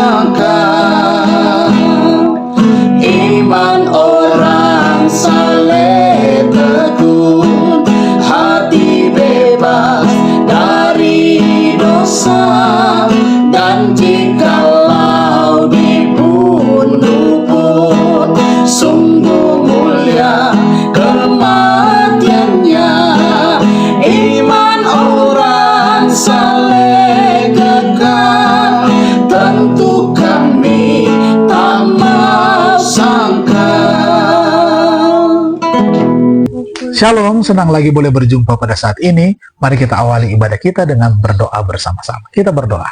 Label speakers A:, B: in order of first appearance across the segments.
A: sangka. Iman orang saleh tekun, hati bebas dari dosa, dan jikalau dibunuh pun sungguh mulia kematiannya. Iman orang saleh kekal, tentu kami tak mau sangka.
B: Shalom, senang lagi boleh berjumpa pada saat ini. Mari kita awali ibadah kita dengan berdoa bersama-sama. Kita berdoa.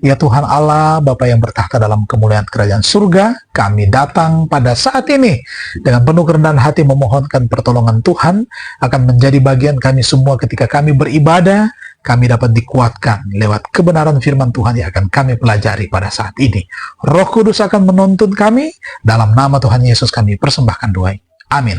B: Ya Tuhan Allah, Bapa yang bertahta dalam kemuliaan kerajaan surga, kami datang pada saat ini dengan penuh kerendahan hati memohonkan pertolongan Tuhan akan menjadi bagian kami semua ketika kami beribadah. Kami dapat dikuatkan lewat kebenaran firman Tuhan yang akan kami pelajari pada saat ini. Roh Kudus akan menuntun kami. Dalam nama Tuhan Yesus kami persembahkan doa. Amin.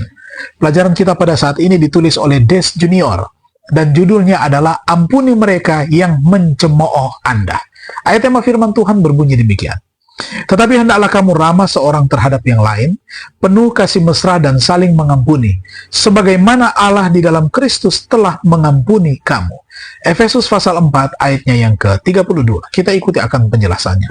B: Pelajaran kita pada saat ini ditulis oleh Des Junior dan judulnya adalah Ampuni Mereka yang Mencemooh Anda. Ayat tema firman Tuhan berbunyi demikian. Tetapi hendaklah kamu ramah seorang terhadap yang lain, penuh kasih mesra dan saling mengampuni, sebagaimana Allah di dalam Kristus telah mengampuni kamu. Efesus pasal 4 ayatnya yang ke-32. Kita ikuti akan penjelasannya.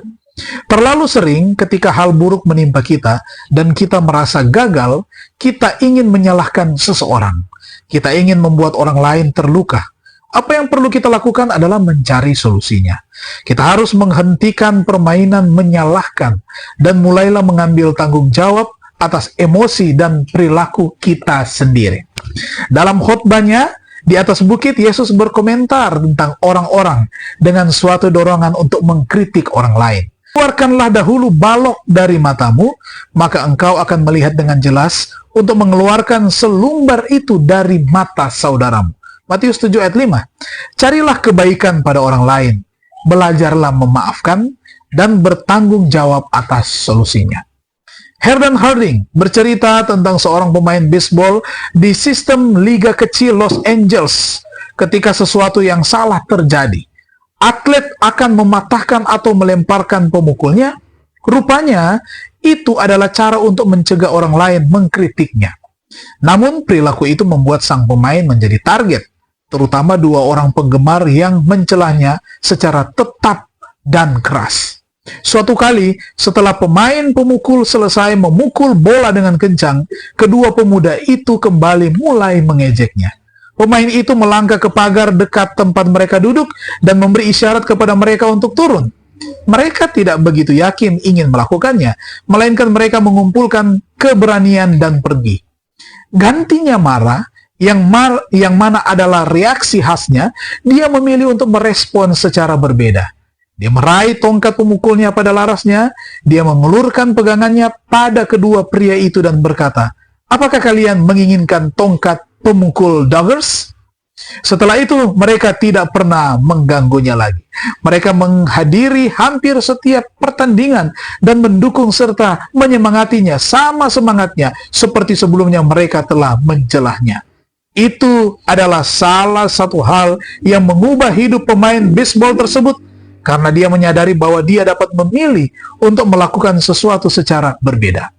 B: Terlalu sering ketika hal buruk menimpa kita dan kita merasa gagal, kita ingin menyalahkan seseorang. Kita ingin membuat orang lain terluka. Apa yang perlu kita lakukan adalah mencari solusinya. Kita harus menghentikan permainan menyalahkan dan mulailah mengambil tanggung jawab atas emosi dan perilaku kita sendiri. Dalam khotbahnya di atas bukit, Yesus berkomentar tentang orang-orang dengan suatu dorongan untuk mengkritik orang lain. Keluarkanlah dahulu balok dari matamu, maka engkau akan melihat dengan jelas untuk mengeluarkan selumbar itu dari mata saudaramu. Matius 7 ayat 5. Carilah kebaikan pada orang lain, belajarlah memaafkan, dan bertanggung jawab atas solusinya. Herman Harding bercerita tentang seorang pemain bisbol di sistem liga kecil Los Angeles. Ketika sesuatu yang salah terjadi, atlet akan mematahkan atau melemparkan pemukulnya. Rupanya itu adalah cara untuk mencegah orang lain mengkritiknya. Namun perilaku itu membuat sang pemain menjadi target, terutama dua orang penggemar yang mencelahnya secara tetap dan keras. Suatu kali setelah pemain pemukul selesai memukul bola dengan kencang, kedua pemuda itu kembali mulai mengejeknya. Pemain itu melangkah ke pagar dekat tempat mereka duduk dan memberi isyarat kepada mereka untuk turun. Mereka tidak begitu yakin ingin melakukannya, melainkan mereka mengumpulkan keberanian dan pergi. Gantinya marah, yang mana adalah reaksi khasnya, dia memilih untuk merespon secara berbeda. Dia meraih tongkat pemukulnya pada larasnya, dia mengelurkan pegangannya pada kedua pria itu dan berkata, "Apakah kalian menginginkan tongkat pemukul Doggers?" Setelah itu, mereka tidak pernah mengganggunya lagi. Mereka menghadiri hampir setiap pertandingan dan mendukung serta menyemangatinya sama semangatnya seperti sebelumnya mereka telah mencelahnya. Itu adalah salah satu hal yang mengubah hidup pemain bisbol tersebut karena dia menyadari bahwa dia dapat memilih untuk melakukan sesuatu secara berbeda.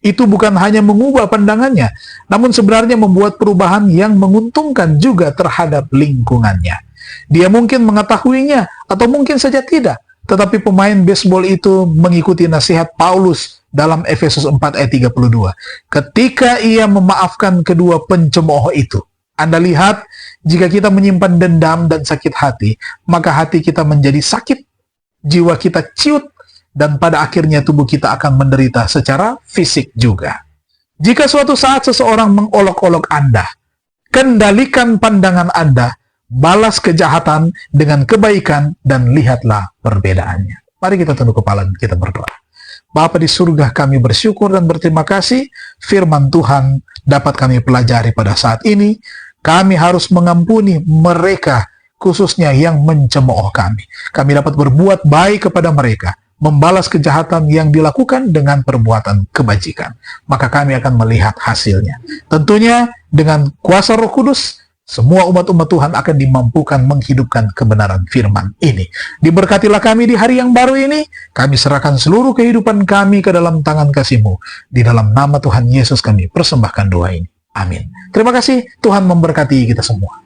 B: Itu bukan hanya mengubah pandangannya, namun sebenarnya membuat perubahan yang menguntungkan juga terhadap lingkungannya. Dia mungkin mengetahuinya, atau mungkin saja tidak, tetapi pemain baseball itu mengikuti nasihat Paulus dalam Efesus 4 ayat 32. Ketika ia memaafkan kedua pencemooh itu, Anda lihat, jika kita menyimpan dendam dan sakit hati, maka hati kita menjadi sakit, jiwa kita ciut, dan pada akhirnya tubuh kita akan menderita secara fisik juga. Jika suatu saat seseorang mengolok-olok Anda, kendalikan pandangan Anda, balas kejahatan dengan kebaikan, dan lihatlah perbedaannya. Mari kita tunduk kepala dan kita berdoa. Bapa di surga, kami bersyukur dan berterima kasih firman Tuhan dapat kami pelajari pada saat ini. Kami harus mengampuni mereka, khususnya yang mencemooh kami. Kami dapat berbuat baik kepada mereka, membalas kejahatan yang dilakukan dengan perbuatan kebajikan. Maka kami akan melihat hasilnya. Tentunya dengan kuasa Roh Kudus, semua umat-umat Tuhan akan dimampukan menghidupkan kebenaran firman ini. Diberkatilah kami di hari yang baru ini. Kami serahkan seluruh kehidupan kami ke dalam tangan kasih-Mu. Di dalam nama Tuhan Yesus kami persembahkan doa ini. Amin. Terima kasih. Tuhan memberkati kita semua.